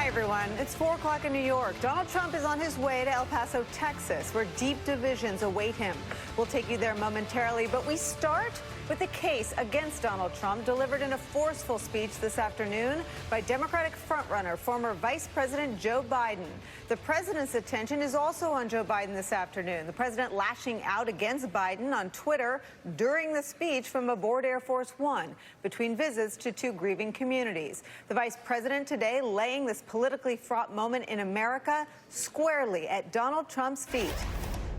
Hi, everyone. It's 4 o'clock in New York. Donald Trump is on his way to El Paso, Texas, where deep divisions await him. We'll take you there momentarily, but we start with the case against Donald Trump delivered in a forceful speech this afternoon by Democratic frontrunner, former Vice President Joe Biden. The president's attention is also on Joe Biden this afternoon. The president lashing out against Biden on Twitter during the speech from aboard Air Force One between visits to two grieving communities. The vice president today laying this politically fraught moment in America squarely at Donald Trump's feet.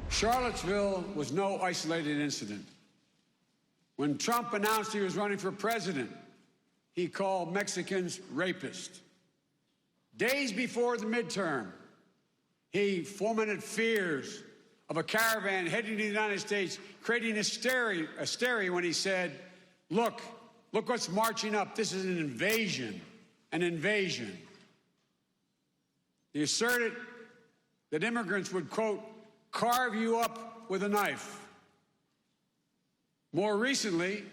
Charlottesville was no isolated incident. When Trump announced he was running for president, he called Mexicans rapists. Days before the midterm, he fomented fears of a caravan heading to the United States, creating hysteria when he said, look what's marching up. This is an invasion, an invasion. He asserted that immigrants would, quote, carve you up with a knife. More recently,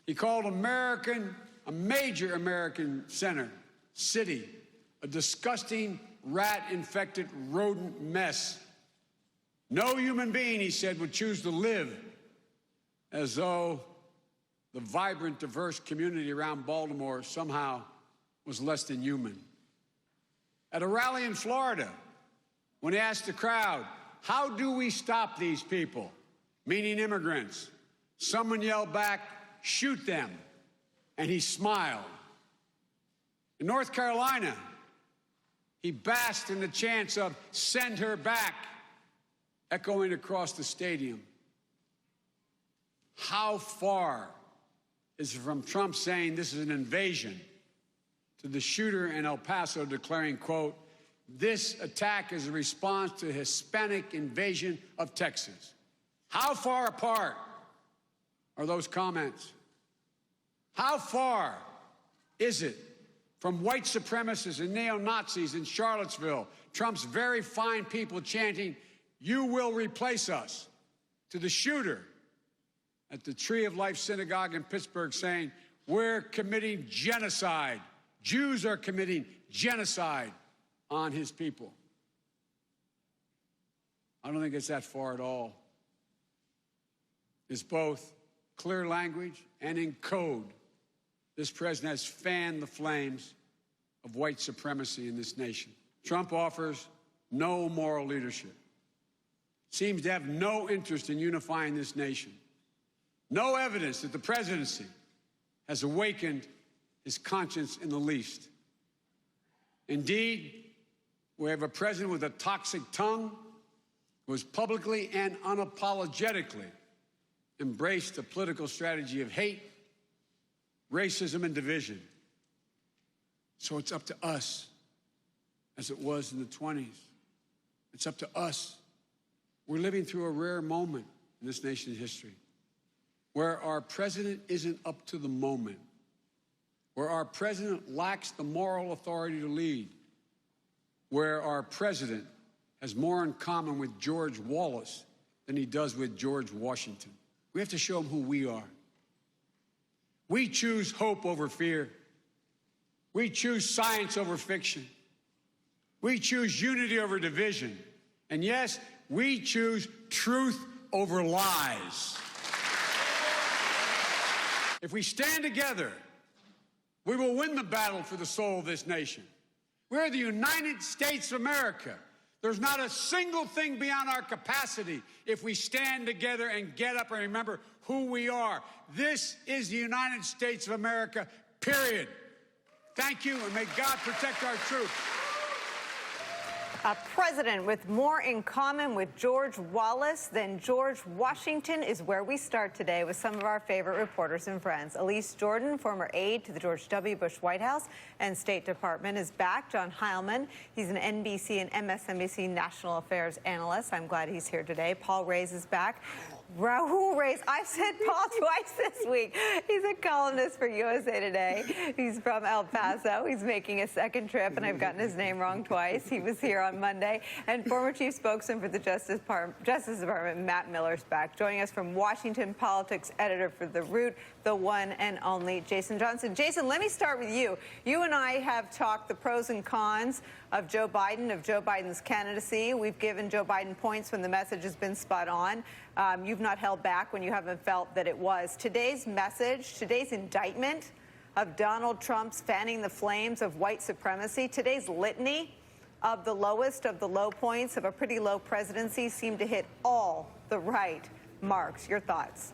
he called a major American city, a disgusting, rat-infected rodent mess. No human being, he said, would choose to live, as though the vibrant, diverse community around Baltimore somehow was less than human. At a rally in Florida, when he asked the crowd, how do we stop these people, meaning immigrants? Someone yelled back, shoot them, and he smiled. In North Carolina, he basked in the chants of send her back, echoing across the stadium. How far is it from Trump saying this is an invasion to the shooter in El Paso declaring, quote, this attack is a response to a Hispanic invasion of Texas? How far apart are those comments? How far is it from white supremacists and neo-Nazis in Charlottesville, Trump's very fine people chanting, you will replace us, to the shooter at the Tree of Life Synagogue in Pittsburgh saying, we're committing genocide. Jews are committing genocide on his people. I don't think it's that far at all. It's both clear language and in code. This president has fanned the flames of white supremacy in this nation. Trump offers no moral leadership, seems to have no interest in unifying this nation. No evidence that the presidency has awakened his conscience in the least. Indeed, we have a president with a toxic tongue who has publicly and unapologetically embraced the political strategy of hate, racism, and division. So it's up to us, as it was in the 20s. It's up to us. We're living through a rare moment in this nation's history where our president isn't up to the moment, where our president lacks the moral authority to lead, where our president has more in common with George Wallace than he does with George Washington. We have to show them who we are. We choose hope over fear. We choose science over fiction. We choose unity over division. And yes, we choose truth over lies. If we stand together, we will win the battle for the soul of this nation. We're the United States of America. There's not a single thing beyond our capacity if we stand together and get up and remember who we are. This is the United States of America, period. Thank you, and may God protect our troops. A president with more in common with George Wallace than George Washington is where we start today with some of our favorite reporters and friends. Elise Jordan, former aide to the George W. Bush White House and State Department, is back. John Heilelmann, he's an NBC and MSNBC national affairs analyst. I'm glad he's here today. Raul Reyes is back. Raul Reyes, I've said Paul twice this week. He's a columnist for USA Today. He's from El Paso. He's making a second trip, and I've gotten his name wrong twice. He was here on Monday. And former chief spokesman for the Justice Department, Matt Miller's back. Joining us from Washington, politics editor for The Root, the one and only Jason Johnson. Jason, let me start with you. You and I have talked the pros and cons of Joe Biden's candidacy. We've given Joe Biden points when the message has been spot on. You've not held back when you haven't felt that it was. Today's message, today's indictment of Donald Trump's fanning the flames of white supremacy, today's litany of the lowest of the low points of a pretty low presidency seem to hit all the right marks. Your thoughts?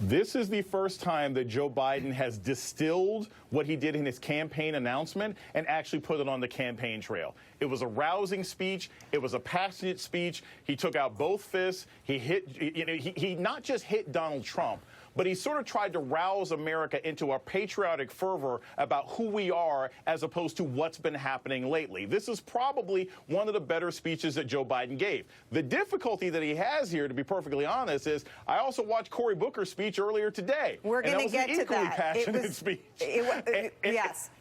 This is the first time that Joe Biden has distilled what he did in his campaign announcement and actually put it on the campaign trail. It was a rousing speech. It was a passionate speech. He took out both fists. He not just hit Donald Trump, but he sort of tried to rouse America into a patriotic fervor about who we are as opposed to what's been happening lately. This is probably one of the better speeches that Joe Biden gave. The difficulty that he has here, to be perfectly honest, is I also watched Cory Booker's speech earlier today. We're going to get to that. Equally passionate speech. Yes.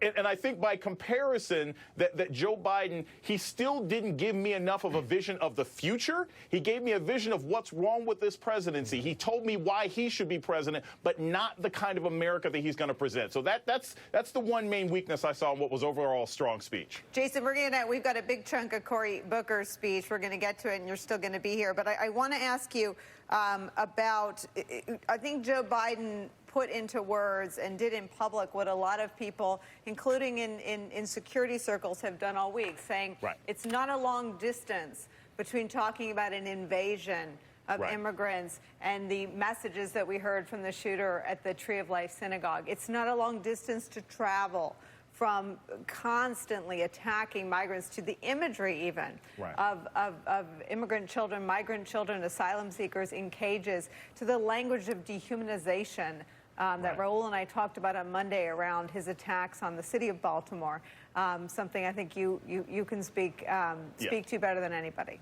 And I think by comparison that Joe Biden, he still didn't give me enough of a vision of the future. He gave me a vision of what's wrong with this presidency. He told me why he should be president, but not the kind of America that he's going to present. So that's the one main weakness I saw in what was overall a strong speech. Jason, we've got a big chunk of Cory Booker's speech. We're going to get to it, and you're still going to be here. But I want to ask you about, I think Joe Biden put into words and did in public what a lot of people, including in security circles, have done all week, saying it's not a long distance between talking about an invasion of immigrants and the messages that we heard from the shooter at the Tree of Life synagogue. It's not a long distance to travel from constantly attacking migrants to the imagery even of immigrant children, migrant children, asylum seekers in cages, to the language of dehumanization that Raul and I talked about on Monday around his attacks on the city of Baltimore, something I think you can speak to better than anybody.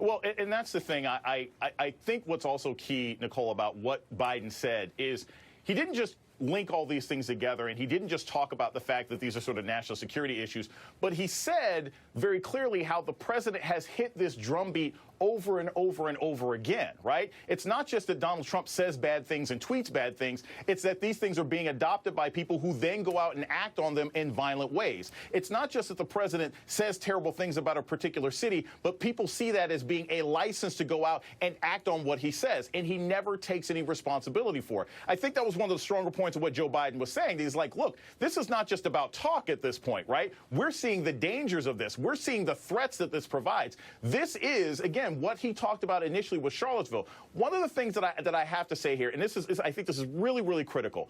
Well, and that's the thing. I think what's also key, Nicolle, about what Biden said is he didn't just link all these things together, and he didn't just talk about the fact that these are sort of national security issues, but he said very clearly how the president has hit this drumbeat over and over and over again, right? It's not just that Donald Trump says bad things and tweets bad things. It's that these things are being adopted by people who then go out and act on them in violent ways. It's not just that the president says terrible things about a particular city, but people see that as being a license to go out and act on what he says, and he never takes any responsibility for it. I think that was one of the stronger points of what Joe Biden was saying. He's like, look, this is not just about talk at this point, right? We're seeing the dangers of this. We're seeing the threats that this provides. This is, again, what he talked about initially with Charlottesville. One of the things that I have to say here, and this is I think this is really, really critical.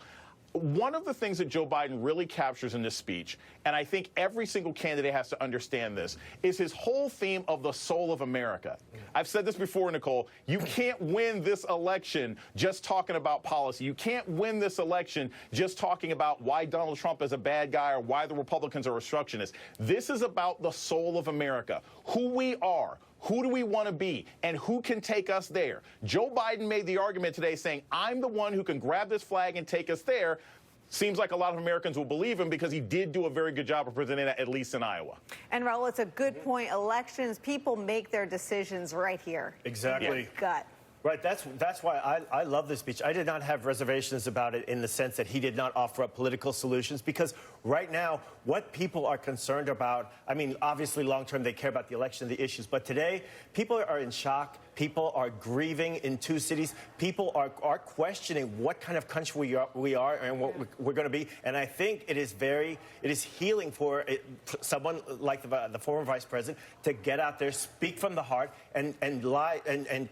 One of the things that Joe Biden really captures in this speech, and I think every single candidate has to understand this, is his whole theme of the soul of America. I've said this before, Nicolle. You can't win this election just talking about policy. You can't win this election just talking about why Donald Trump is a bad guy or why the Republicans are obstructionists. This is about the soul of America, who we are. Who do we want to be, and who can take us there? Joe Biden made the argument today saying, I'm the one who can grab this flag and take us there. Seems like a lot of Americans will believe him because he did do a very good job of presenting that, at least in Iowa. And, Raul, it's a good point. Elections, people make their decisions right here. Exactly. Gut. Right, that's why I love this speech. I did not have reservations about it in the sense that he did not offer up political solutions, because right now, what people are concerned about, I mean, obviously long-term they care about the election, the issues, but today people are in shock. People are grieving in two cities. People are questioning what kind of country we are and what we're going to be. And I think it is healing for someone like the former vice president to get out there, speak from the heart, and lie and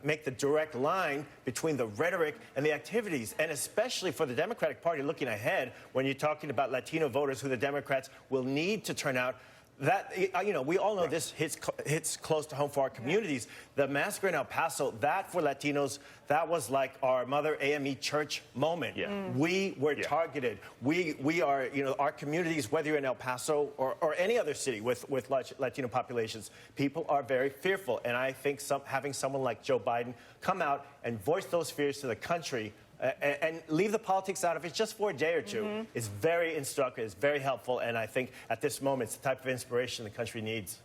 make the direct line between the rhetoric and the activities. And especially for the Democratic Party looking ahead, when you're talking about Latino voters who the Democrats will need to turn out. That, you know, we all know this hits close to home for our communities. The massacre in El Paso, that for Latinos, that was like our Mother AME Church moment. We were targeted. We are, you know, our communities, whether you're in El Paso or any other city with Latino populations, people are very fearful. And I think having someone like Joe Biden come out and voice those fears to the country and leave the politics out of it just for a day or two is very instructive, it's very helpful, and I think at this moment it's the type of inspiration the country needs.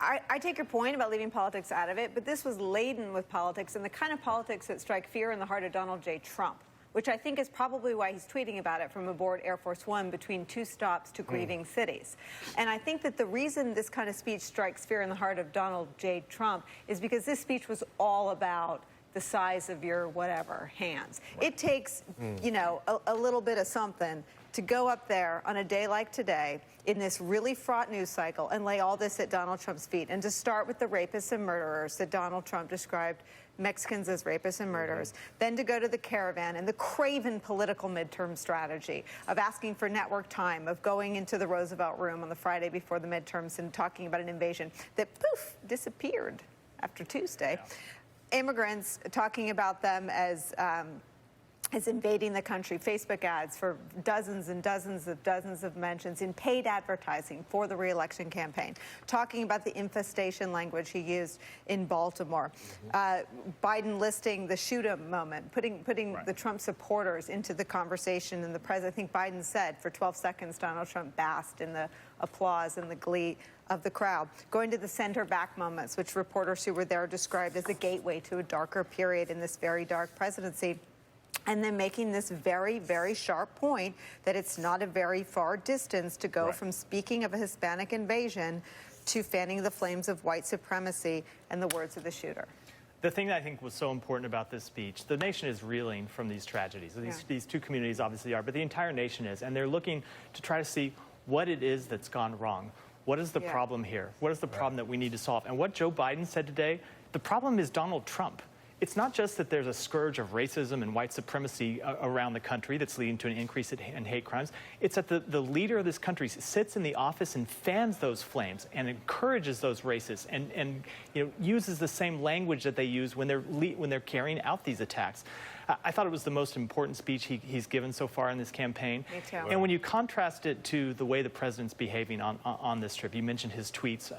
I take your point about leaving politics out of it, but this was laden with politics and the kind of politics that strike fear in the heart of Donald J. Trump, which I think is probably why he's tweeting about it from aboard Air Force One between two stops to grieving cities. And I think that the reason this kind of speech strikes fear in the heart of Donald J. Trump is because this speech was all about the size of your whatever hands. Right. It takes, you know, a little bit of something to go up there on a day like today in this really fraught news cycle and lay all this at Donald Trump's feet, and to start with the rapists and murderers that Donald Trump described Mexicans as rapists and murderers, then to go to the caravan and the craven political midterm strategy of asking for network time, of going into the Roosevelt room on the Friday before the midterms and talking about an invasion that, poof, disappeared after Tuesday. Yeah. Immigrants, talking about them as invading the country, Facebook ads for dozens and dozens of mentions in paid advertising for the re-election campaign, talking about the infestation language he used in Baltimore, Biden listing the shoot 'em moment, putting right. the Trump supporters into the conversation, and the president, I think Biden said, for 12 seconds, Donald Trump basked in the applause and the glee of the crowd, going to the center back moments, which reporters who were there described as a gateway to a darker period in this very dark presidency. And then making this very, very sharp point that it's not a very far distance to go right. from speaking of a Hispanic invasion to fanning the flames of white supremacy and the words of the shooter. The thing that I think was so important about this speech, the nation is reeling from these tragedies. These two communities obviously are, but the entire nation is. And they're looking to try to see what it is that's gone wrong. What is the problem here? What is the problem that we need to solve? And what Joe Biden said today, the problem is Donald Trump. It's not just that there's a scourge of racism and white supremacy around the country that's leading to an increase in hate crimes. It's that the leader of this country sits in the office and fans those flames and encourages those races and you know, uses the same language that they use when they're carrying out these attacks. I thought it was the most important speech he's given so far in this campaign. Me too. And when you contrast it to the way the president's behaving on this trip, you mentioned his tweets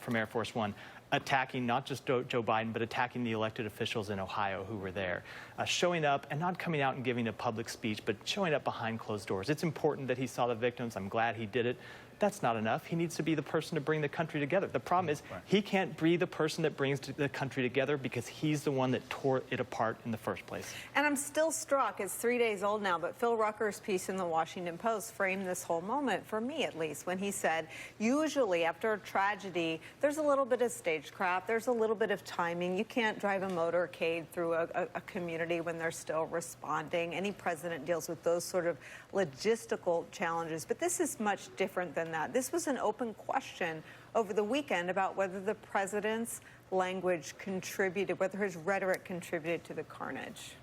from Air Force One, attacking not just Joe Biden, but attacking the elected officials in Ohio who were there, showing up and not coming out and giving a public speech, but showing up behind closed doors. It's important that he saw the victims. I'm glad he did it. That's not enough. He needs to be the person to bring the country together. The problem is he can't be the person that brings the country together because he's the one that tore it apart in the first place. And I'm still struck, it's 3 days old now, but Phil Rucker's piece in the Washington Post framed this whole moment, for me at least, when he said, usually after a tragedy, there's a little bit of stagecraft, there's a little bit of timing. You can't drive a motorcade through a community when they're still responding. Any president deals with those sort of logistical challenges, but this is much different than that. This was an open question over the weekend about whether the president's language contributed, whether his rhetoric contributed to the carnage.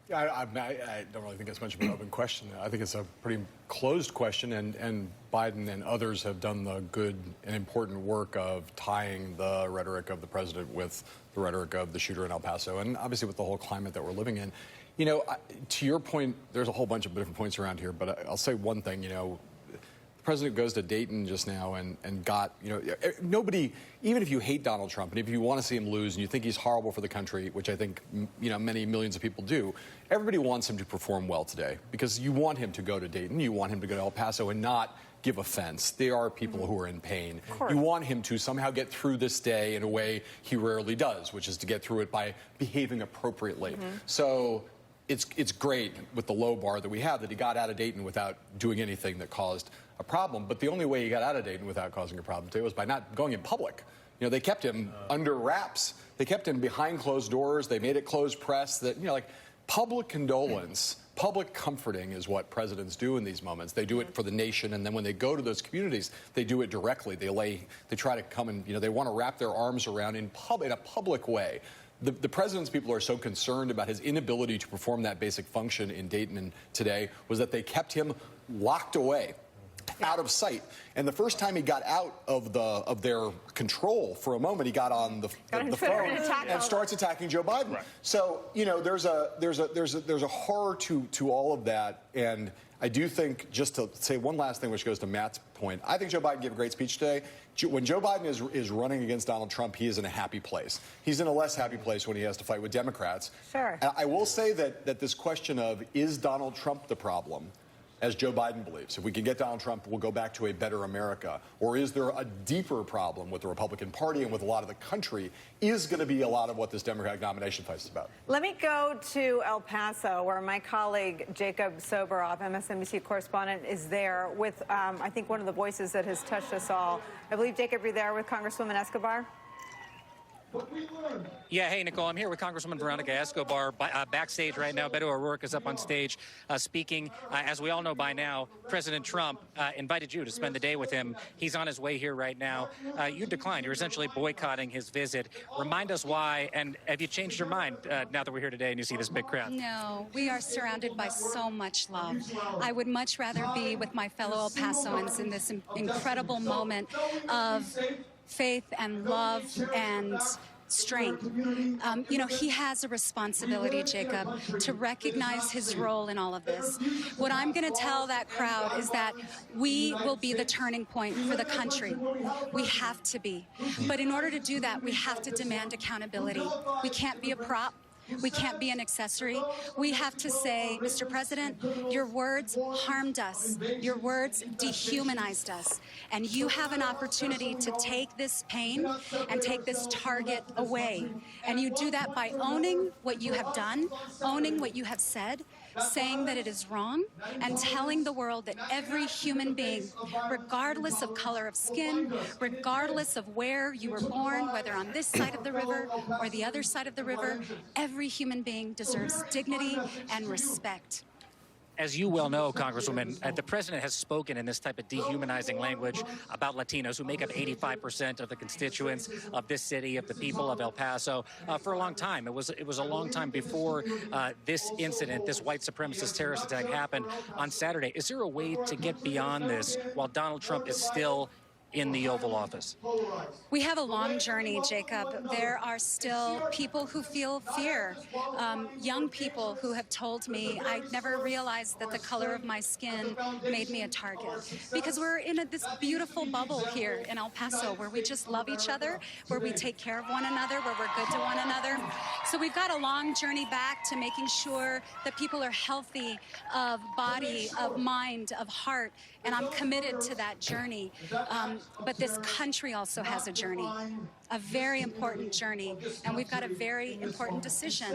Yeah, I don't really think it's much of an open question. I think it's a pretty closed question, and Biden and others have done the good and important work of tying the rhetoric of the president with the rhetoric of the shooter in El Paso, and obviously with the whole climate that we're living in. You know, to your point, there's a whole bunch of different points around here, but I'll say one thing, you know, the president goes to Dayton just now and got, you know, nobody, even if you hate Donald Trump and if you want to see him lose and you think he's horrible for the country, which I think, you know, many millions of people do, everybody wants him to perform well today because you want him to go to Dayton, you want him to go to El Paso and not give offense. There are people who are in pain. You want him to somehow get through this day in a way he rarely does, which is to get through it by behaving appropriately. So it's great with the low bar that we have that he got out of Dayton without doing anything that caused a problem. But the only way he got out of Dayton without causing a problem today was by not going in public. You know, they kept him under wraps. They kept him behind closed doors. They made it closed press. That, you know, like public condolence, public comforting is what presidents do in these moments. They do it for the nation, and then when they go to those communities, they do it directly. They try to come and, you know, they want to wrap their arms around in a public way. The president's people are so concerned about his inability to perform that basic function in Dayton and today was that they kept him locked away, out of sight. And the first time he got out of their control for a moment, he got on the phone and starts attacking Joe Biden. Right. So, you know, there's a horror to all of that. And I do think, just to say one last thing, which goes to Matt's point, I think Joe Biden gave a great speech today. When Joe Biden is running against Donald Trump, he is in a happy place. He's in a less happy place when he has to fight with Democrats. Sure. And I will say that this question of, is Donald Trump the problem? as Joe Biden believes? If we can get Donald Trump, we'll go back to a better America? Or is there a deeper problem with the Republican Party and with a lot of the country is going to be a lot of what this Democratic nomination fight is about? Let me go to El Paso, where my colleague Jacob Soboroff, MSNBC correspondent, is there with, I think, one of the voices that has touched us all. I believe, Jacob, you're there with Congresswoman Escobar? Yeah, hey, Nicolle, I'm here with Congresswoman Veronica Escobar backstage right now. Beto O'Rourke is up on stage speaking. As we all know by now, President Trump invited you to spend the day with him. He's on his way here right now. You declined. You're essentially boycotting his visit. Remind us why, and have you changed your mind now that we're here today and you see this big crowd? No, we are surrounded by so much love. I would much rather be with my fellow El Pasoans in this incredible moment of faith and love and strength. You know, he has a responsibility, Jacob, to recognize his role in all of this. What I'm going to tell that crowd is that we will be the turning point for the country. We have to be. But in order to do that, we have to demand accountability. We can't be a prop. We can't be an accessory. We have to say, Mr. President, your words harmed us. Your words dehumanized us. And you have an opportunity to take this pain and take this target away. And you do that by owning what you have done, owning what you have said, saying that it is wrong, and telling the world that every human being, regardless of color of skin, regardless of where you were born, whether on this side of the river or the other side of the river, every human being deserves dignity and respect. As you well know, Congresswoman, the president has spoken in this type of dehumanizing language about Latinos who make up 85% of the constituents of this city, of the people of El Paso, for a long time. It was a long time before this incident, this white supremacist terrorist attack happened on Saturday. Is there a way to get beyond this while Donald Trump is still in the Oval Office? We have a long journey, Jacob. There are still people who feel fear, young people who have told me, I never realized that the color of my skin made me a target. Because we're in this beautiful bubble here in El Paso where we just love each other, where we take care of one another, where we're good to one another. So we've got a long journey back to making sure that people are healthy of body, of mind, of heart, and I'm committed to that journey. But this country also has a journey, a very important journey, and we've got a very important decision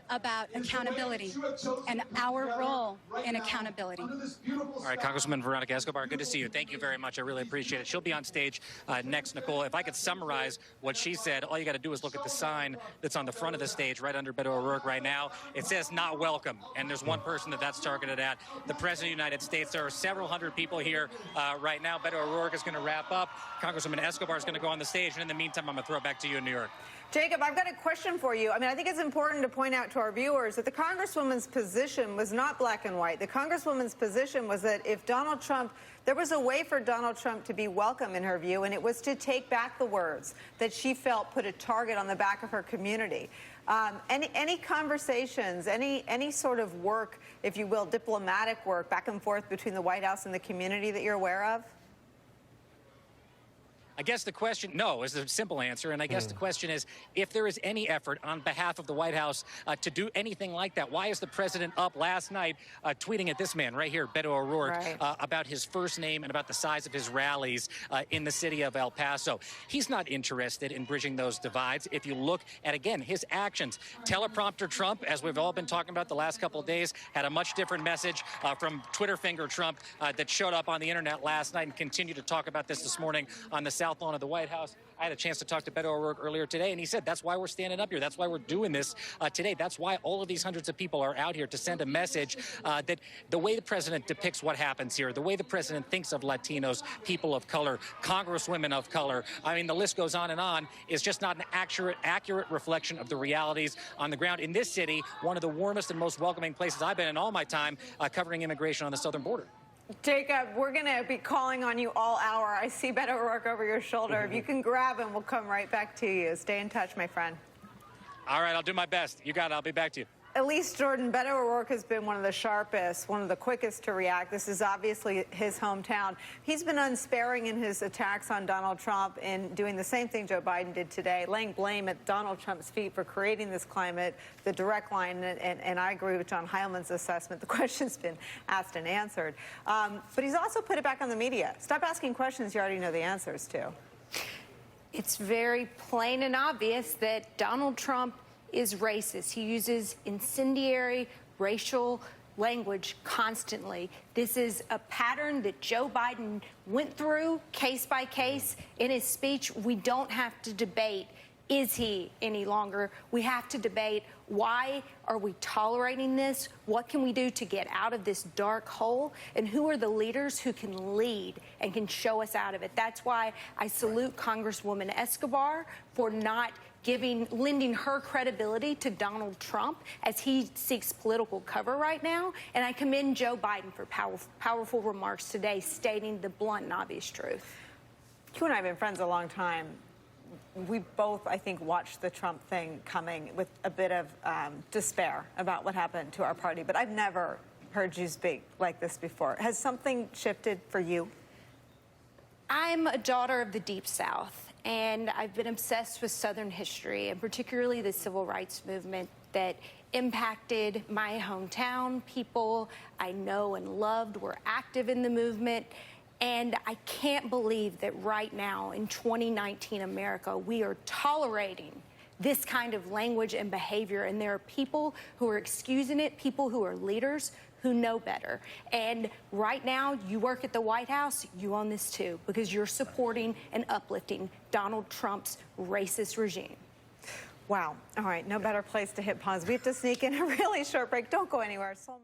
about accountability and our role in accountability. All right, Congresswoman Veronica Escobar, good to see you. Thank you very much. I really appreciate it. She'll be on stage next, Nicolle. If I could summarize what she said, all you got to do is look at the sign that's on the front of the stage right under Beto O'Rourke right now. It says not welcome, and there's one person that's targeted at, the President of the United States. There are several hundred people here right now. Beto O'Rourke is going to wrap up. Congresswoman Escobar is going to go on the stage, and in the meantime, I'm going to throw it back to you in New York. Jacob, I've got a question for you. I mean, I think it's important to point out to our viewers that the Congresswoman's position was not black and white. The Congresswoman's position was that if Donald Trump, there was a way for Donald Trump to be welcome in her view, and it was to take back the words that she felt put a target on the back of her community. Any conversations, any sort of work, if you will, diplomatic work back and forth between the White House and the community that you're aware of? I guess the question, no, is the simple answer. And I guess the question is, if there is any effort on behalf of the White House to do anything like that, why is the president up last night tweeting at this man right here, Beto O'Rourke, about his first name and about the size of his rallies in the city of El Paso? He's not interested in bridging those divides. If you look at, again, his actions, teleprompter Trump, as we've all been talking about the last couple of days, had a much different message from Twitter finger Trump that showed up on the internet last night and continued to talk about this morning on the South Lawn of the White House. I had a chance to talk to Beto O'Rourke earlier today, and he said that's why we're standing up here. That's why we're doing this today. That's why all of these hundreds of people are out here to send a message that the way the president depicts what happens here, the way the president thinks of Latinos, people of color, congresswomen of color, I mean, the list goes on, is just not an accurate reflection of the realities on the ground in this city, one of the warmest and most welcoming places I've been in all my time covering immigration on the southern border. Jacob, we're going to be calling on you all hour. I see Beto O'Rourke over your shoulder. If you can grab him, we'll come right back to you. Stay in touch, my friend. All right, I'll do my best. You got it. I'll be back to you. Elise Jordan, Beto O'Rourke has been one of the sharpest, one of the quickest to react. This is obviously his hometown. He's been unsparing in his attacks on Donald Trump and doing the same thing Joe Biden did today, laying blame at Donald Trump's feet for creating this climate, the direct line, and I agree with John Heilelmann's assessment. The question's been asked and answered. But he's also put it back on the media. Stop asking questions you already know the answers to. It's very plain and obvious that Donald Trump is racist. He uses incendiary racial language constantly. This is a pattern that Joe Biden went through case by case in his speech. We don't have to debate, is he any longer? We have to debate, why are we tolerating this? What can we do to get out of this dark hole? And who are the leaders who can lead and can show us out of it? That's why I salute Congresswoman Escobar for not lending her credibility to Donald Trump as he seeks political cover right now. And I commend Joe Biden for powerful remarks today, stating the blunt and obvious truth. You and I have been friends a long time. We both, I think, watched the Trump thing coming with a bit of despair about what happened to our party. But I've never heard you speak like this before. Has something shifted for you? I'm a daughter of the Deep South, and I've been obsessed with Southern history, and particularly the civil rights movement that impacted my hometown. People I know and loved were active in the movement. And I can't believe that right now in 2019 America, we are tolerating this kind of language and behavior. And there are people who are excusing it, people who are leaders who know better. And right now, you work at the White House, you own this too, because you're supporting and uplifting Donald Trump's racist regime. Wow. All right. No better place to hit pause. We have to sneak in a really short break. Don't go anywhere. So much.